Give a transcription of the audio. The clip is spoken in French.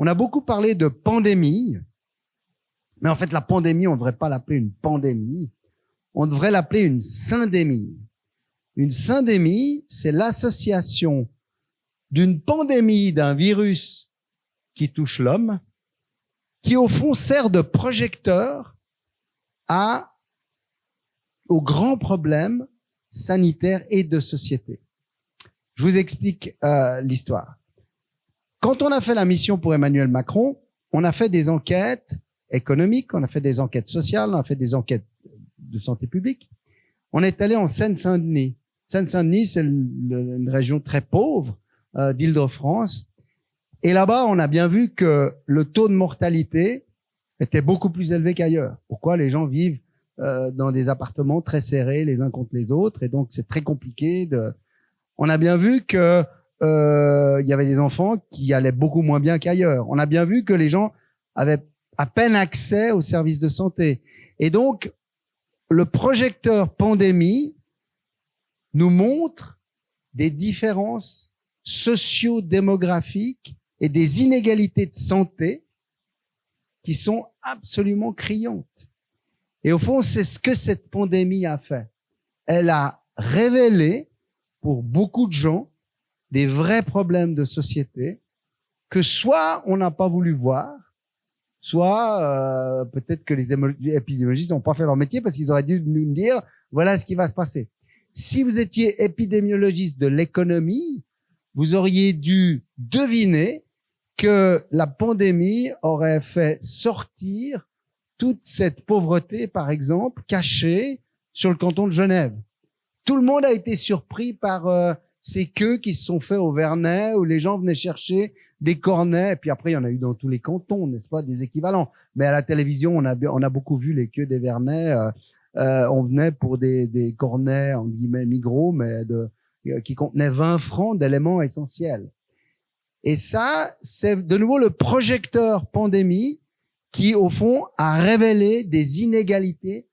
On a beaucoup parlé de pandémie, mais en fait, la pandémie, on ne devrait pas l'appeler une pandémie, on devrait l'appeler une syndémie. Une syndémie, c'est l'association d'une pandémie d'un virus qui touche l'homme, qui au fond sert de projecteur aux grands problèmes sanitaires et de société. Je vous explique l'histoire. Quand on a fait la mission pour Emmanuel Macron, on a fait des enquêtes économiques, on a fait des enquêtes sociales, on a fait des enquêtes de santé publique. On est allé en Seine-Saint-Denis. Seine-Saint-Denis, c'est une région très pauvre d'Île-de-France. Et là-bas, on a bien vu que le taux de mortalité était beaucoup plus élevé qu'ailleurs. Pourquoi? Les gens vivent dans des appartements très serrés les uns contre les autres, et donc c'est très compliqué de... On a bien vu que il y avait des enfants qui allaient beaucoup moins bien qu'ailleurs. On a bien vu que les gens avaient à peine accès aux services de santé. Et donc, le projecteur pandémie nous montre des différences socio-démographiques et des inégalités de santé qui sont absolument criantes. Et au fond, c'est ce que cette pandémie a fait. Elle a révélé pour beaucoup de gens des vrais problèmes de société que soit on n'a pas voulu voir, soit peut-être que les épidémiologistes n'ont pas fait leur métier parce qu'ils auraient dû nous dire voilà ce qui va se passer. Si vous étiez épidémiologiste de l'économie, vous auriez dû deviner que la pandémie aurait fait sortir toute cette pauvreté, par exemple, cachée sur le canton de Genève. Tout le monde a été surpris par ces queues qui se sont faites au Vernet, où les gens venaient chercher des cornets, et puis après, il y en a eu dans tous les cantons, n'est-ce pas, des équivalents. Mais à la télévision, on a beaucoup vu les queues des Vernets. On venait pour des cornets, en guillemets, Migros, mais qui contenaient 20 francs d'éléments essentiels. Et ça, c'est de nouveau le projecteur pandémie qui, au fond, a révélé des inégalités